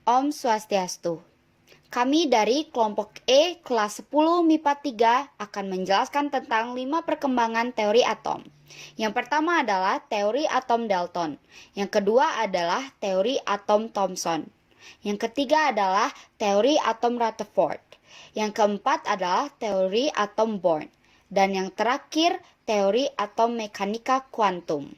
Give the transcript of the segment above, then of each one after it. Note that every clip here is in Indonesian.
Om Swastiastu. Kami dari kelompok E kelas 10 MIPA 3 akan menjelaskan tentang 5 perkembangan teori atom. Yang pertama adalah teori atom Dalton. Yang kedua adalah teori atom Thomson. Yang ketiga adalah teori atom Rutherford. Yang keempat adalah teori atom Bohr. Dan yang terakhir, teori atom mekanika kuantum.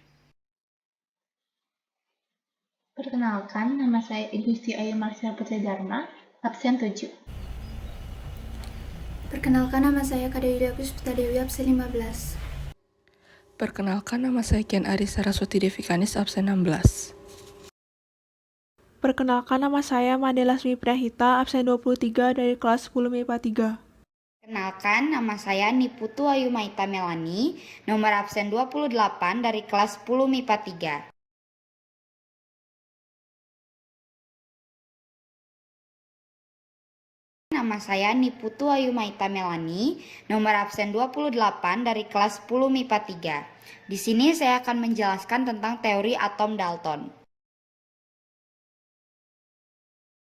Perkenalkan, nama saya Ibu Siti Ayu Marsha Putri Dharma, absen 7. Perkenalkan, nama saya Kak Dewi Puspita Dewi, absen 15. Perkenalkan, nama saya Kian Ari Saraswati Devi Kanis, absen 16. Perkenalkan, nama saya Mandela Smi Prahita, absen 23 dari kelas 10 MIPA 3. Kenalkan, nama saya Niputu Ayu Maita Melani, nomor absen 28 dari kelas 10 MIPA 3. Nama saya Niputu Ayu Maita Melani, nomor absen 28 dari kelas 10 MIPA 3. Di sini saya akan menjelaskan tentang teori atom Dalton.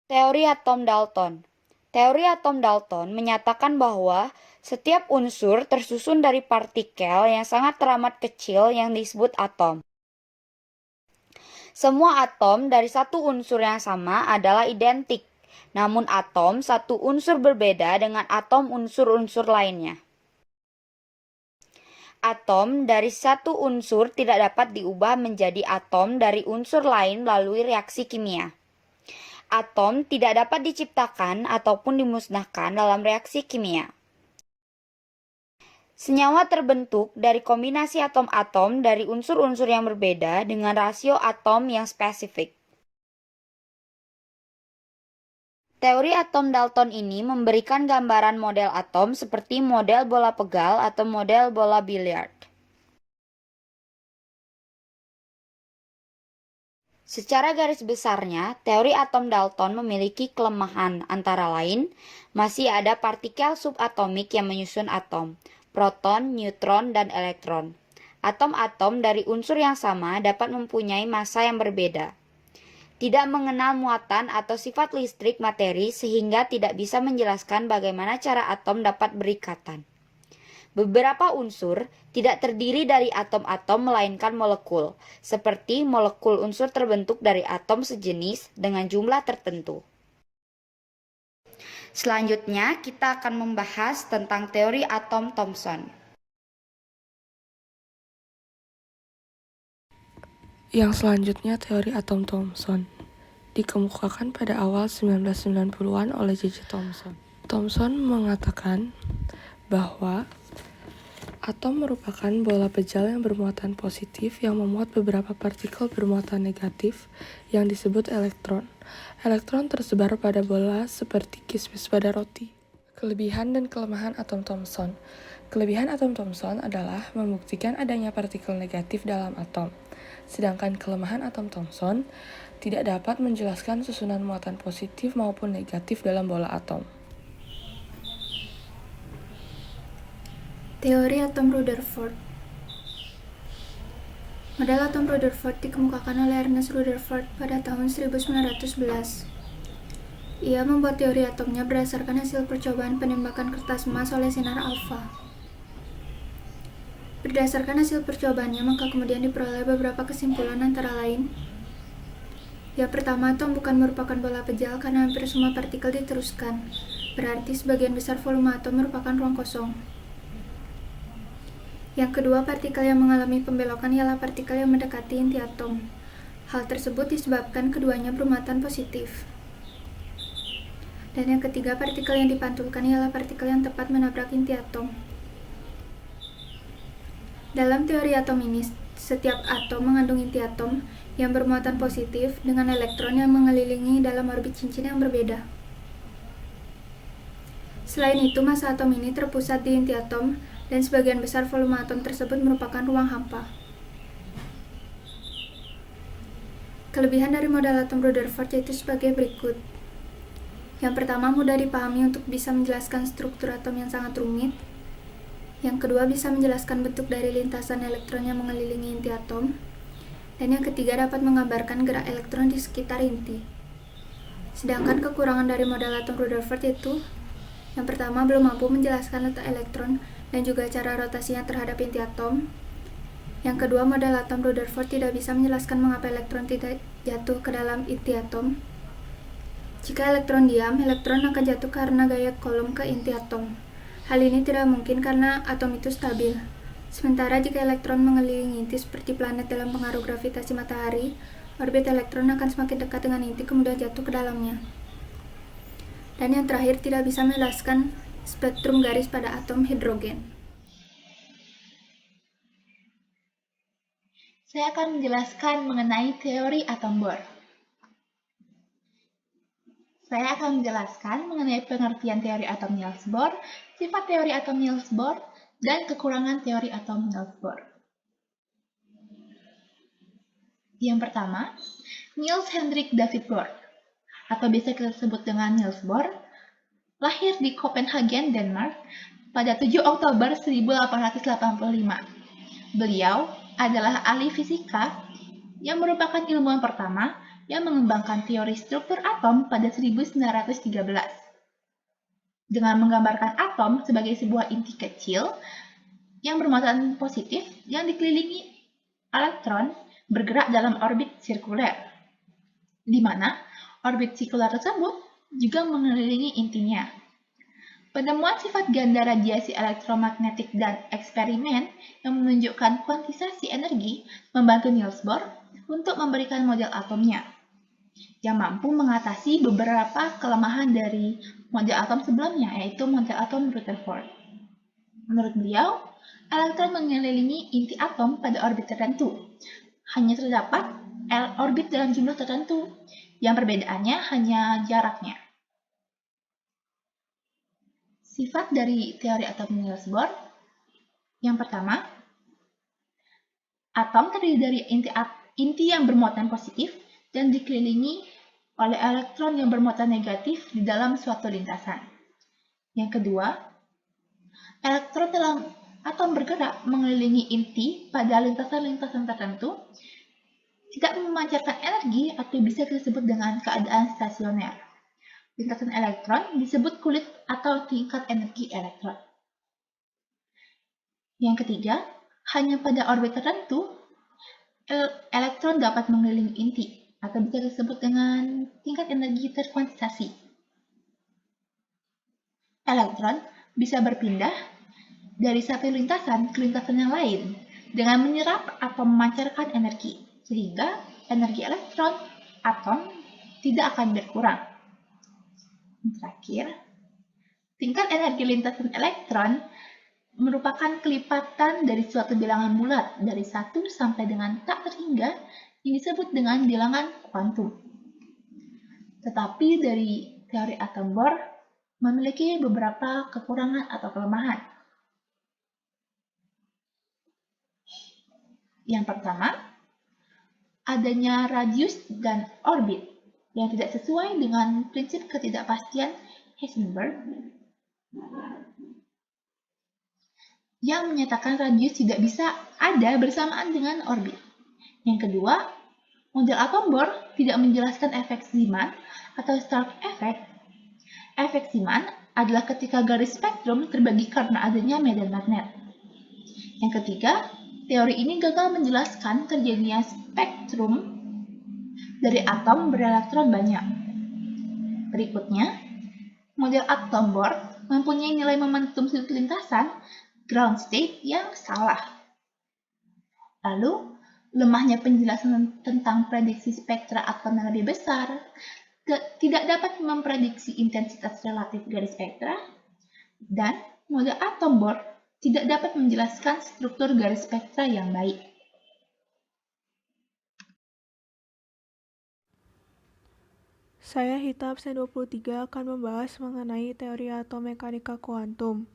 Teori atom Dalton. Teori atom Dalton menyatakan bahwa setiap unsur tersusun dari partikel yang sangat teramat kecil yang disebut atom. Semua atom dari satu unsur yang sama adalah identik, namun atom satu unsur berbeda dengan atom unsur-unsur lainnya. Atom dari satu unsur tidak dapat diubah menjadi atom dari unsur lain melalui reaksi kimia. Atom tidak dapat diciptakan ataupun dimusnahkan dalam reaksi kimia. Senyawa terbentuk dari kombinasi atom-atom dari unsur-unsur yang berbeda dengan rasio atom yang spesifik. Teori atom Dalton ini memberikan gambaran model atom seperti model bola pegal atau model bola biliar. Secara garis besarnya, teori atom Dalton memiliki kelemahan, antara lain, masih ada partikel subatomik yang menyusun atom, proton, neutron, dan elektron. Atom-atom dari unsur yang sama dapat mempunyai massa yang berbeda. Tidak mengenal muatan atau sifat listrik materi sehingga tidak bisa menjelaskan bagaimana cara atom dapat berikatan. Beberapa unsur tidak terdiri dari atom-atom melainkan molekul, seperti molekul unsur terbentuk dari atom sejenis dengan jumlah tertentu. Selanjutnya, kita akan membahas tentang teori atom Thomson. Yang selanjutnya, teori atom Thomson dikemukakan pada awal 1990-an oleh J.J. Thomson. Thomson mengatakan bahwa atom merupakan bola pejal yang bermuatan positif yang memuat beberapa partikel bermuatan negatif yang disebut elektron. Elektron tersebar pada bola seperti kismis pada roti. Kelebihan dan kelemahan atom Thomson. Kelebihan atom Thomson adalah membuktikan adanya partikel negatif dalam atom. Sedangkan kelemahan atom Thomson tidak dapat menjelaskan susunan muatan positif maupun negatif dalam bola atom. Teori atom Rutherford. Model atom Rutherford dikemukakan oleh Ernest Rutherford pada tahun 1911. Ia membuat teori atomnya berdasarkan hasil percobaan penembakan kertas emas oleh sinar alfa. Berdasarkan hasil percobaannya, maka kemudian diperoleh beberapa kesimpulan antara lain. Yang pertama, atom bukan merupakan bola pejal karena hampir semua partikel diteruskan. Berarti sebagian besar volume atom merupakan ruang kosong. Yang kedua, partikel yang mengalami pembelokan ialah partikel yang mendekati inti atom. Hal tersebut disebabkan keduanya bermuatan positif. Dan yang ketiga, partikel yang dipantulkan ialah partikel yang tepat menabrak inti atom. Dalam teori atom ini, setiap atom mengandung inti atom yang bermuatan positif dengan elektron yang mengelilingi dalam orbit cincin yang berbeda. Selain itu, massa atom ini terpusat di inti atom dan sebagian besar volume atom tersebut merupakan ruang hampa. Kelebihan dari model atom Rutherford yaitu sebagai berikut. Yang pertama, mudah dipahami untuk bisa menjelaskan struktur atom yang sangat rumit. Yang kedua, bisa menjelaskan bentuk dari lintasan elektron yang mengelilingi inti atom. Dan yang ketiga, dapat menggambarkan gerak elektron di sekitar inti. Sedangkan kekurangan dari model atom Rutherford itu, yang pertama belum mampu menjelaskan letak elektron dan juga cara rotasinya terhadap inti atom. Yang kedua, model atom Rutherford tidak bisa menjelaskan mengapa elektron tidak jatuh ke dalam inti atom. Jika elektron diam, elektron akan jatuh karena gaya Coulomb ke inti atom. Hal ini tidak mungkin karena atom itu stabil. Sementara jika elektron mengelilingi inti seperti planet dalam pengaruh gravitasi matahari, orbit elektron akan semakin dekat dengan inti kemudian jatuh ke dalamnya. Dan yang terakhir, tidak bisa menjelaskan spektrum garis pada atom hidrogen. Saya akan menjelaskan mengenai teori atom Bohr. Saya akan menjelaskan mengenai pengertian teori atom Niels Bohr, sifat teori atom Niels Bohr, dan kekurangan teori atom Niels Bohr. Yang pertama, Niels Henrik David Bohr, atau biasa kita sebut dengan Niels Bohr, lahir di Copenhagen, Denmark pada 7 Oktober 1885. Beliau adalah ahli fisika yang merupakan ilmuwan pertama yang mengembangkan teori struktur atom pada 1913. Dengan menggambarkan atom sebagai sebuah inti kecil yang bermuatan positif yang dikelilingi elektron bergerak dalam orbit sirkuler, di mana orbit sirkuler tersebut juga mengelilingi intinya. Penemuan sifat ganda radiasi elektromagnetik dan eksperimen yang menunjukkan kuantisasi energi membantu Niels Bohr untuk memberikan model atomnya, yang mampu mengatasi beberapa kelemahan dari model atom sebelumnya, yaitu model atom Rutherford. Menurut beliau, elektron mengelilingi inti atom pada orbit tertentu. Hanya terdapat orbit dalam jumlah tertentu, yang perbedaannya hanya jaraknya. Sifat dari teori atom Niels Bohr. Yang pertama, atom terdiri dari inti yang bermuatan positif dan dikelilingi oleh elektron yang bermuatan negatif di dalam suatu lintasan. Yang kedua, elektron dalam atom bergerak mengelilingi inti pada lintasan-lintasan tertentu, tidak memancarkan energi atau bisa disebut dengan keadaan stasioner. Lintasan elektron disebut kulit atau tingkat energi elektron. Yang ketiga, hanya pada orbit tertentu, elektron dapat mengelilingi inti atau bisa disebut dengan tingkat energi terkuantisasi. Elektron bisa berpindah dari satu lintasan ke lintasan yang lain dengan menyerap atau memancarkan energi, sehingga energi elektron atom tidak akan berkurang. Terakhir, tingkat energi lintasan elektron merupakan kelipatan dari suatu bilangan bulat dari 1 sampai dengan tak terhingga yang disebut dengan bilangan kuantum. Tetapi dari teori atom Bohr memiliki beberapa kekurangan atau kelemahan. Yang pertama, adanya radius dan orbit yang tidak sesuai dengan prinsip ketidakpastian Heisenberg yang menyatakan radius tidak bisa ada bersamaan dengan orbit. Yang kedua, model atom Bohr tidak menjelaskan efek Zeeman atau Stark effect. Efek Zeeman adalah ketika garis spektrum terbagi karena adanya medan magnet. Yang ketiga, teori ini gagal menjelaskan terjadinya spektrum dari atom berelektron banyak. Berikutnya, model atom Bohr mempunyai nilai momentum sudut lintasan ground state yang salah. Lalu, lemahnya penjelasan tentang prediksi spektra atom yang lebih besar, tidak dapat memprediksi intensitas relatif garis spektra, dan model atom Bohr tidak dapat menjelaskan struktur garis spektra yang baik. Saya Hita absen 23 akan membahas mengenai teori atom mekanika kuantum.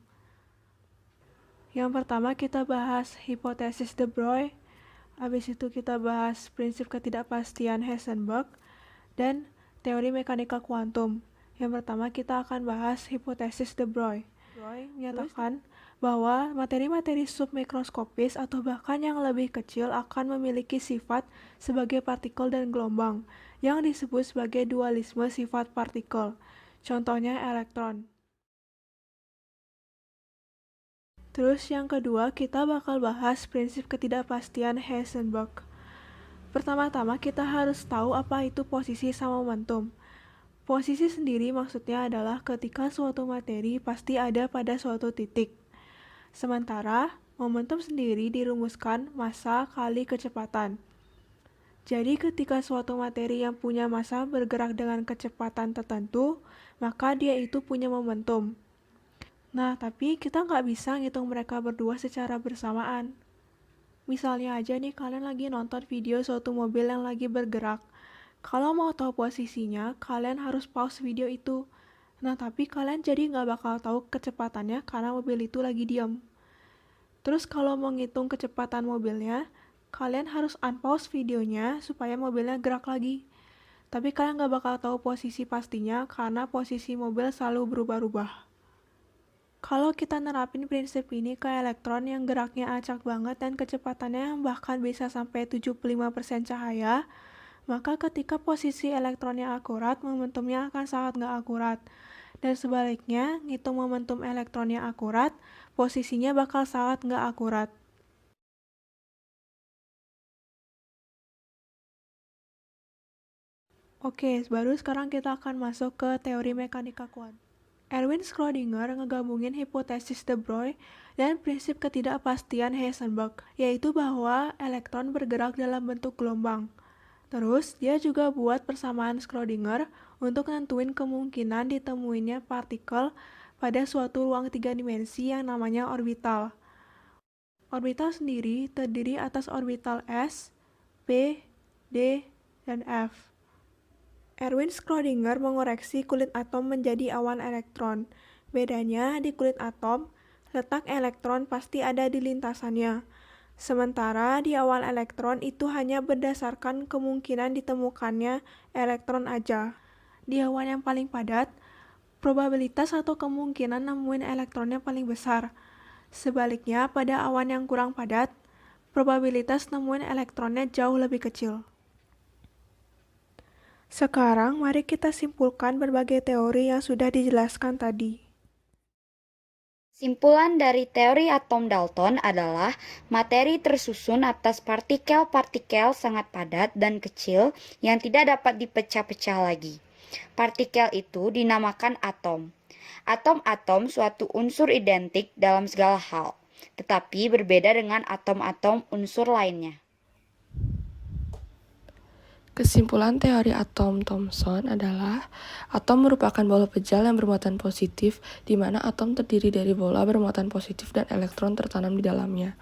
Yang pertama kita bahas hipotesis de Broglie, habis itu kita bahas prinsip ketidakpastian Heisenberg, dan teori mekanika kuantum. Yang pertama kita akan bahas hipotesis de Broglie. Broglie menyatakan bahwa materi-materi submikroskopis atau bahkan yang lebih kecil akan memiliki sifat sebagai partikel dan gelombang, yang disebut sebagai dualisme sifat partikel. Contohnya elektron. Terus yang kedua, kita bakal bahas prinsip ketidakpastian Heisenberg. Pertama-tama kita harus tahu apa itu posisi sama momentum. Posisi sendiri maksudnya adalah ketika suatu materi pasti ada pada suatu titik. Sementara, momentum sendiri dirumuskan massa kali kecepatan. Jadi ketika suatu materi yang punya massa bergerak dengan kecepatan tertentu, maka dia itu punya momentum. Nah, tapi kita nggak bisa ngitung mereka berdua secara bersamaan. Misalnya aja nih kalian lagi nonton video suatu mobil yang lagi bergerak. Kalau mau tahu posisinya, kalian harus pause video itu. Nah, tapi kalian jadi nggak bakal tahu kecepatannya karena mobil itu lagi diam. Terus kalau mau ngitung kecepatan mobilnya, kalian harus unpause videonya supaya mobilnya gerak lagi. Tapi kalian nggak bakal tahu posisi pastinya karena posisi mobil selalu berubah-ubah. Kalau kita nerapin prinsip ini ke elektron yang geraknya acak banget dan kecepatannya bahkan bisa sampai 75% cahaya, maka ketika posisi elektronnya akurat, momentumnya akan sangat nggak akurat. Dan sebaliknya, ngitung momentum elektronnya akurat, posisinya bakal sangat nggak akurat. Oke, baru sekarang kita akan masuk ke teori mekanika kuantum. Erwin Schrödinger ngegabungin hipotesis de Broglie dan prinsip ketidakpastian Heisenberg, yaitu bahwa elektron bergerak dalam bentuk gelombang. Terus, dia juga buat persamaan Schrödinger untuk nentuin kemungkinan ditemuinnya partikel pada suatu ruang 3 dimensi yang namanya orbital. Orbital sendiri terdiri atas orbital S, P, D, dan F. Erwin Schrödinger mengoreksi kulit atom menjadi awan elektron. Bedanya, di kulit atom, letak elektron pasti ada di lintasannya. Sementara di awan elektron itu hanya berdasarkan kemungkinan ditemukannya elektron aja. Di awan yang paling padat, probabilitas atau kemungkinan nemuin elektronnya paling besar. Sebaliknya, pada awan yang kurang padat, probabilitas nemuin elektronnya jauh lebih kecil. Sekarang, mari kita simpulkan berbagai teori yang sudah dijelaskan tadi. Simpulan dari teori atom Dalton adalah materi tersusun atas partikel-partikel sangat padat dan kecil yang tidak dapat dipecah-pecah lagi. Partikel itu dinamakan atom. Atom-atom suatu unsur identik dalam segala hal, tetapi berbeda dengan atom-atom unsur lainnya. Kesimpulan teori atom Thomson adalah atom merupakan bola pejal yang bermuatan positif, di mana atom terdiri dari bola bermuatan positif dan elektron tertanam di dalamnya.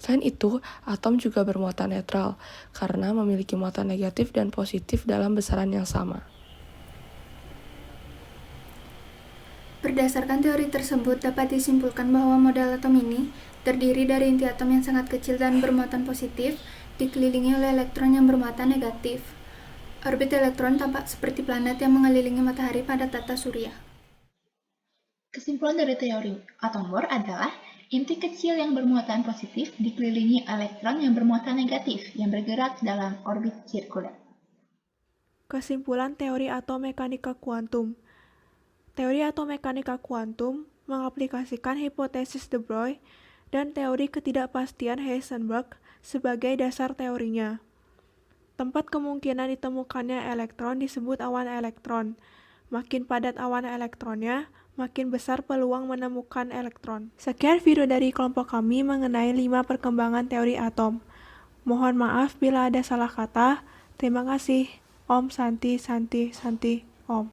Selain itu, atom juga bermuatan netral, karena memiliki muatan negatif dan positif dalam besaran yang sama. Berdasarkan teori tersebut, dapat disimpulkan bahwa model atom ini terdiri dari inti atom yang sangat kecil dan bermuatan positif, dikelilingi oleh elektron yang bermuatan negatif. Orbit elektron tampak seperti planet yang mengelilingi matahari pada tata surya. Kesimpulan dari teori atom Bohr adalah inti kecil yang bermuatan positif dikelilingi elektron yang bermuatan negatif yang bergerak dalam orbit sirkuler. Kesimpulan teori atom mekanika kuantum. Teori atom mekanika kuantum mengaplikasikan hipotesis de Broglie dan teori ketidakpastian Heisenberg sebagai dasar teorinya. Tempat kemungkinan ditemukannya elektron disebut awan elektron. Makin padat awan elektronnya, makin besar peluang menemukan elektron. Sekian video dari kelompok kami mengenai 5 perkembangan teori atom. Mohon maaf bila ada salah kata. Terima kasih. Om Santi Santi Santi.